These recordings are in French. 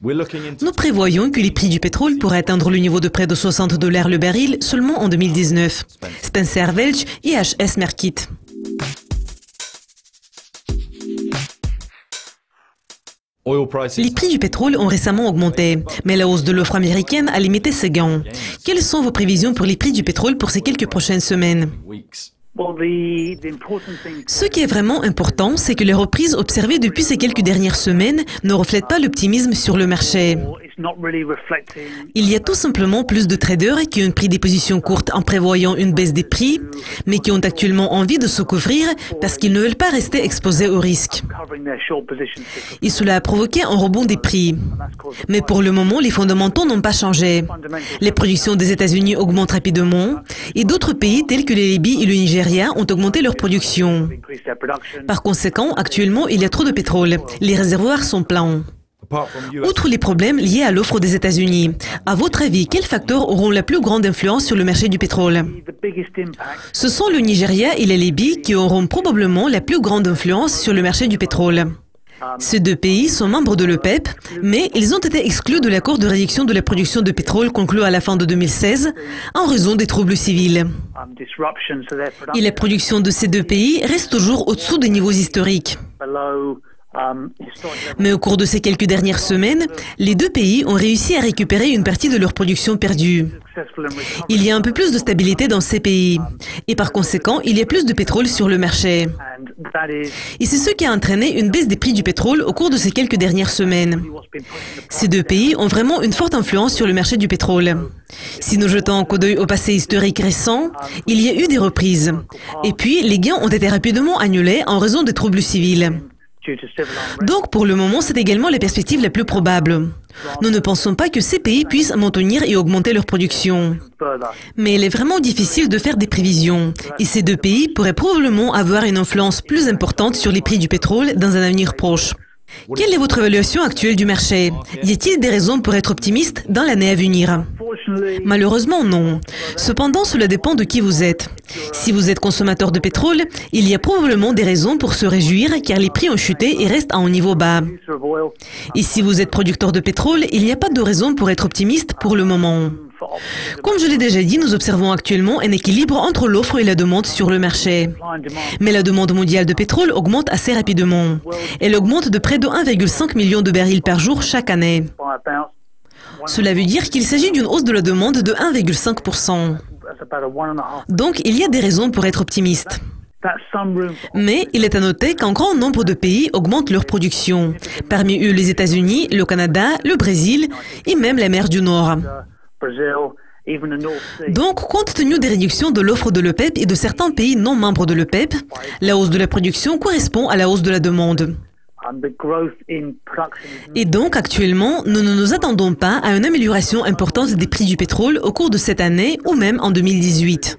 Nous prévoyons que les prix du pétrole pourraient atteindre le niveau de près de $60 le baril seulement en 2019. Spencer Welch, IHS Markit. Les prix du pétrole ont récemment augmenté, mais la hausse de l'offre américaine a limité ses gains. Quelles sont vos prévisions pour les prix du pétrole pour ces quelques prochaines semaines? Ce qui est vraiment important, c'est que les reprises observées depuis ces quelques dernières semaines ne reflètent pas l'optimisme sur le marché. Il y a tout simplement plus de traders qui ont pris des positions courtes en prévoyant une baisse des prix, mais qui ont actuellement envie de se couvrir parce qu'ils ne veulent pas rester exposés au risque. Et cela a provoqué un rebond des prix. Mais pour le moment, les fondamentaux n'ont pas changé. Les productions des États-Unis augmentent rapidement et d'autres pays tels que la Libye et le Nigeria ont augmenté leur production. Par conséquent, actuellement, il y a trop de pétrole. Les réservoirs sont pleins. Outre les problèmes liés à l'offre des États-Unis, à votre avis, quels facteurs auront la plus grande influence sur le marché du pétrole? Ce sont le Nigeria et la Libye qui auront probablement la plus grande influence sur le marché du pétrole. Ces deux pays sont membres de l'OPEP, mais ils ont été exclus de l'accord de réduction de la production de pétrole conclu à la fin de 2016 en raison des troubles civils. Et la production de ces deux pays reste toujours au-dessous des niveaux historiques. Mais au cours de ces quelques dernières semaines, les deux pays ont réussi à récupérer une partie de leur production perdue. Il y a un peu plus de stabilité dans ces pays. Et par conséquent, il y a plus de pétrole sur le marché. Et c'est ce qui a entraîné une baisse des prix du pétrole au cours de ces quelques dernières semaines. Ces deux pays ont vraiment une forte influence sur le marché du pétrole. Si nous jetons un coup d'œil au passé historique récent, il y a eu des reprises. Et puis, les gains ont été rapidement annulés en raison des troubles civils. Donc, pour le moment, c'est également la perspective la plus probable. Nous ne pensons pas que ces pays puissent maintenir et augmenter leur production. Mais il est vraiment difficile de faire des prévisions. Et ces deux pays pourraient probablement avoir une influence plus importante sur les prix du pétrole dans un avenir proche. Quelle est votre évaluation actuelle du marché? Y a-t-il des raisons pour être optimiste dans l'année à venir? Malheureusement, non. Cependant, cela dépend de qui vous êtes. Si vous êtes consommateur de pétrole, il y a probablement des raisons pour se réjouir car les prix ont chuté et restent à un niveau bas. Et si vous êtes producteur de pétrole, il n'y a pas de raison pour être optimiste pour le moment. Comme je l'ai déjà dit, nous observons actuellement un équilibre entre l'offre et la demande sur le marché. Mais la demande mondiale de pétrole augmente assez rapidement. Elle augmente de près de 1,5 million de barils par jour chaque année. Cela veut dire qu'il s'agit d'une hausse de la demande de 1,5%. Donc, il y a des raisons pour être optimiste. Mais il est à noter qu'un grand nombre de pays augmentent leur production. Parmi eux, les États-Unis, le Canada, le Brésil et même la mer du Nord. Donc, compte tenu des réductions de l'offre de l'OPEP et de certains pays non membres de l'OPEP, la hausse de la production correspond à la hausse de la demande. Et donc, actuellement, nous ne nous attendons pas à une amélioration importante des prix du pétrole au cours de cette année ou même en 2018.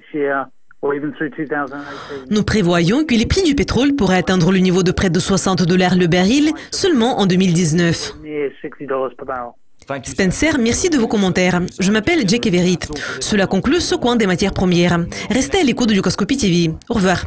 Nous prévoyons que les prix du pétrole pourraient atteindre le niveau de près de $60 le baril seulement en 2019. Spencer, merci de vos commentaires. Je m'appelle Jake Everett. Cela conclut ce coin des matières premières. Restez à l'écoute du Coscopy TV. Au revoir.